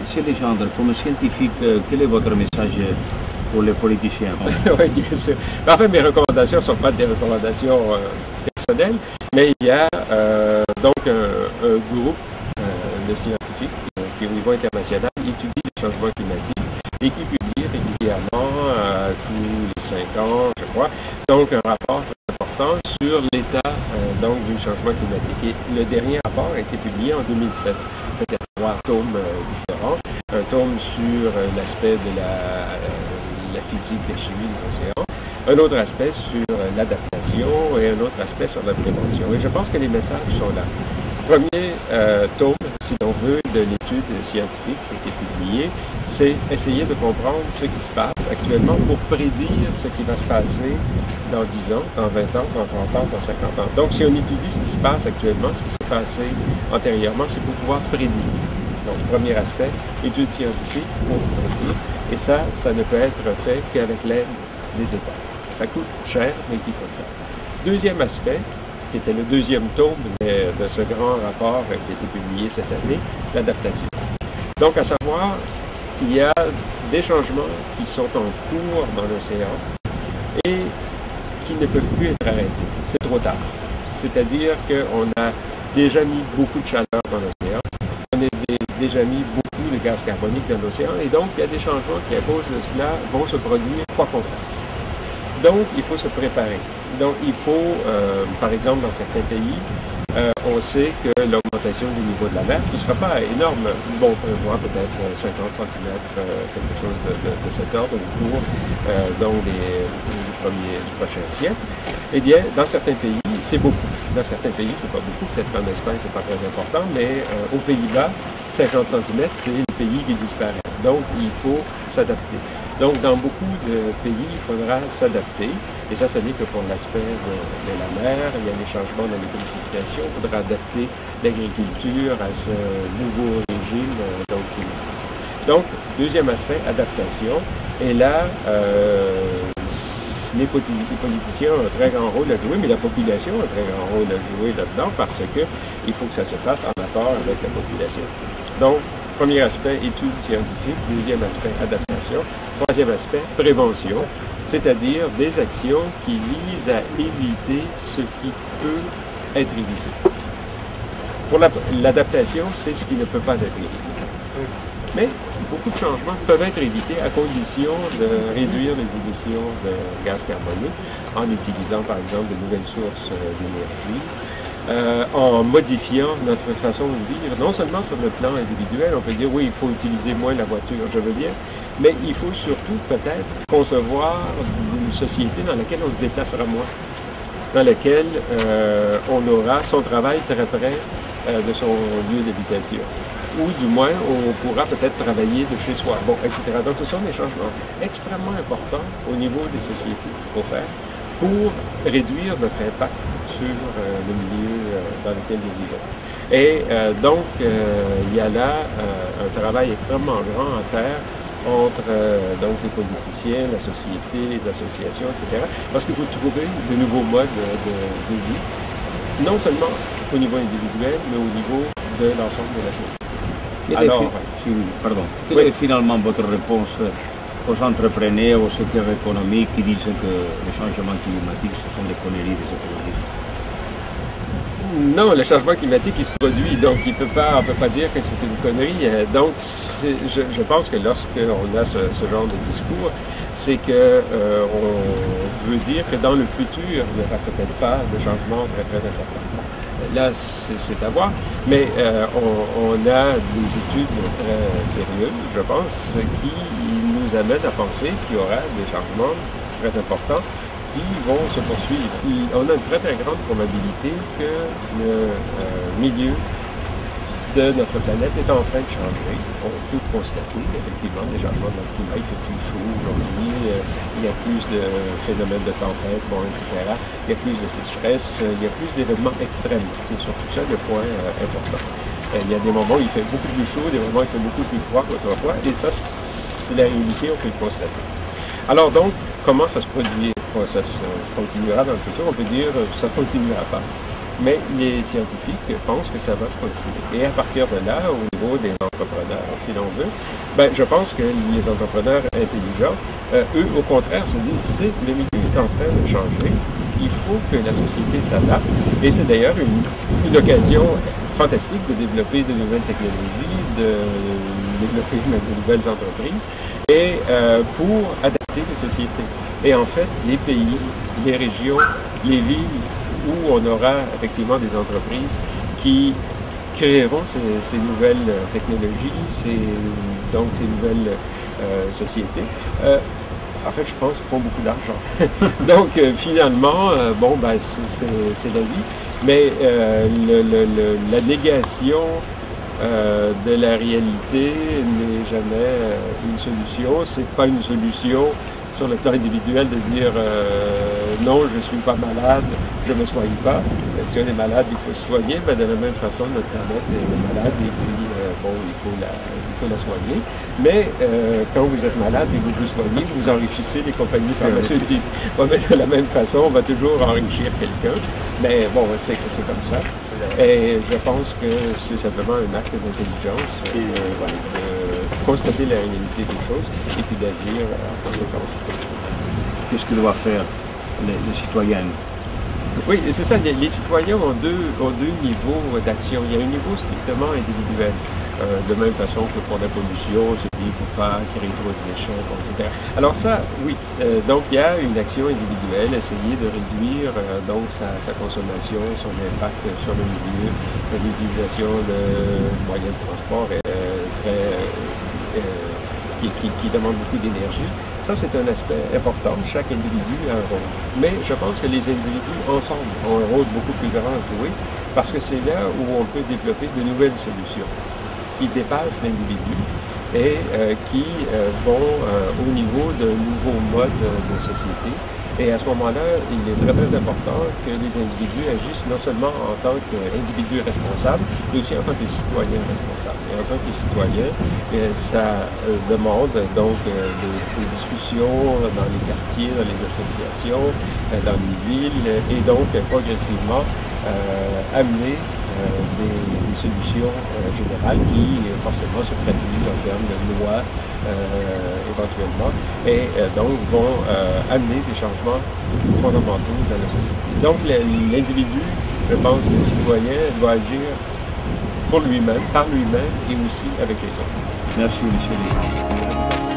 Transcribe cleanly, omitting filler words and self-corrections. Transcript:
Monsieur Legendre, comme scientifique, quel est votre message pour les politiciens? Oui, bien sûr. Enfin, mes recommandations ne sont pas des recommandations personnelles, mais il y a donc un groupe de scientifiques qui, au niveau international, étudie le changement climatique et qui publie régulièrement, tous les 5 ans, je crois, donc un rapport très important sur l'état donc du changement climatique. Et le dernier rapport a été publié en 2007. En fait, il y a 3 tomes différents. Un tome sur l'aspect de la physique, la chimie de l'océan, un autre aspect sur l'adaptation et un autre aspect sur la prévention. Et je pense que les messages sont là. Premier tome, si l'on veut, de l'étude scientifique qui a été publiée, c'est essayer de comprendre ce qui se passe actuellement pour prédire ce qui va se passer dans 10 ans, dans 20 ans, dans 30 ans, dans 50 ans. Donc, si on étudie ce qui se passe actuellement, ce qui s'est passé antérieurement, c'est pour pouvoir se prédire. Donc, premier aspect, études scientifiques pour prédire. Et ça ne peut être fait qu'avec l'aide des États. Ça coûte cher, mais il faut le faire. Deuxième aspect, qui était le deuxième tome de ce grand rapport qui a été publié cette année, l'adaptation. Donc, à savoir qu'il y a des changements qui sont en cours dans l'océan et qui ne peuvent plus être arrêtés. C'est trop tard. C'est-à-dire qu'on a déjà mis beaucoup de chaleur dans l'océan, on a déjà mis beaucoup de gaz carbonique dans l'océan, et donc il y a des changements qui, à cause de cela, vont se produire quoi qu'on fasse. Donc, il faut se préparer. Donc, il faut, par exemple, dans certains pays, on sait que l'augmentation du niveau de la mer, qui ne sera pas énorme, bon, on prévoit peut-être 50 cm, quelque chose de cet ordre, au cours du prochain siècle, eh bien, dans certains pays, c'est beaucoup. Dans certains pays, c'est pas beaucoup. Peut-être qu'en Espagne, c'est pas très important, mais aux Pays-Bas, 50 cm, c'est le pays qui disparaît. Donc, il faut s'adapter. Donc, dans beaucoup de pays, il faudra s'adapter. Et ça n'est que pour l'aspect de la mer. Il y a des changements dans les précipitations. Il faudra adapter l'agriculture à ce nouveau régime climatique. Donc, deuxième aspect, adaptation. Et là, les politiciens ont un très grand rôle à jouer, mais la population a un très grand rôle à jouer là-dedans parce qu'il faut que ça se fasse en accord avec la population. Donc, premier aspect, études scientifiques. Deuxième aspect, adaptation. Troisième aspect, prévention, c'est-à-dire des actions qui visent à éviter ce qui peut être évité. Pour l'adaptation, c'est ce qui ne peut pas être évité. Mais beaucoup de changements peuvent être évités à condition de réduire les émissions de gaz carbonique en utilisant, par exemple, de nouvelles sources d'énergie, en modifiant notre façon de vivre, non seulement sur le plan individuel. On peut dire, oui, il faut utiliser moins la voiture, je veux bien, mais il faut surtout peut-être concevoir une société dans laquelle on se déplacera moins, dans laquelle on aura son travail très près de son lieu d'habitation, ou du moins on pourra peut-être travailler de chez soi, bon, etc. Donc ce sont des changements extrêmement importants au niveau des sociétés qu'il faut faire pour réduire notre impact sur le milieu dans lequel nous vivons. Et donc, il y a là un travail extrêmement grand à faire entre donc les politiciens, la société, les associations, etc. Parce qu'il faut trouver de nouveaux modes de vie, non seulement au niveau individuel, mais au niveau de l'ensemble de la société. Quelle est finalement votre réponse aux entrepreneurs, aux secteurs économiques qui disent que les changements climatiques, ce sont des conneries des écologistes? Non, le changement climatique, il se produit, donc on ne peut pas dire que c'est une connerie. Donc, je pense que lorsqu'on a ce genre de discours, c'est qu'on veut dire que dans le futur, il n'y aura peut-être pas de changement très, très important. Là, c'est à voir, mais on a des études très sérieuses, je pense, qui nous amènent à penser qu'il y aura des changements très importants qui vont se poursuivre. On a une très très grande probabilité que le milieu de notre planète est en train de changer. On peut constater effectivement des changements dans le climat. Il fait plus chaud aujourd'hui, il y a plus de phénomènes de tempête, bon, etc. Il y a plus de sécheresse, il y a plus d'événements extrêmes. C'est surtout ça le point important. Il y a des moments où il fait beaucoup plus chaud, des moments où il fait beaucoup plus froid qu'autrefois, et ça, c'est la réalité, on peut le constater. Alors donc, comment ça se produit? Ça se continuera dans le futur? On peut dire ça ne continuera pas. mais les scientifiques pensent que ça va se continuer. Et à partir de là, au niveau des entrepreneurs, si l'on veut, ben, je pense que les entrepreneurs intelligents, eux, au contraire, se disent le milieu est en train de changer, il faut que la société s'adapte. Et c'est d'ailleurs une occasion fantastique de développer de nouvelles technologies, de développer même de nouvelles entreprises, et pour adapter les sociétés. Et en fait, les pays, les régions, les villes où on aura effectivement des entreprises qui créeront ces nouvelles technologies, donc ces nouvelles sociétés, en fait, je pense qu'ils font beaucoup d'argent. Donc, finalement, bon, ben, c'est la vie. Mais la négation de la réalité n'est jamais une solution. C'est pas une solution sur le plan individuel de dire non, je ne suis pas malade, je ne me soigne pas. Si on est malade, il faut se soigner. Ben, de la même façon, notre planète est malade et puis bon, il faut la soigner. Mais quand vous êtes malade et vous vous soignez, vous enrichissez les compagnies pharmaceutiques. Bon, mais de la même façon, on va toujours enrichir quelqu'un. Mais bon, c'est comme ça. Et je pense que c'est simplement un acte d'intelligence voilà, de constater la réalité des choses et puis d'agir en conséquence. Qu'est-ce que doivent faire les citoyens? Oui, c'est ça. Les citoyens ont deux niveaux d'action. Il y a un niveau strictement individuel. De même façon que pour la pollution, on se dit qu'il ne faut pas créer trop de déchets, etc. Alors ça, oui. Donc il y a une action individuelle, essayer de réduire donc sa consommation, son impact sur le milieu, l'utilisation de moyens de transport qui demande beaucoup d'énergie. Ça, c'est un aspect important. Chaque individu a un rôle. Mais je pense que les individus, ensemble, ont un rôle beaucoup plus grand à jouer parce que c'est là où on peut développer de nouvelles solutions qui dépassent l'individu et qui vont au niveau de nouveaux modes de société. Et à ce moment-là, il est très très important que les individus agissent non seulement en tant qu'individus responsables, mais aussi en tant que citoyens responsables. Et en tant que citoyens, ça demande donc des discussions dans les quartiers, dans les associations, dans les villes, et donc progressivement amener des solutions générales qui forcément se traduisent en termes de lois éventuellement et donc vont amener des changements fondamentaux dans la société. Donc l'individu, je pense, le citoyen doit agir pour lui-même, par lui-même et aussi avec les autres. Merci, monsieur.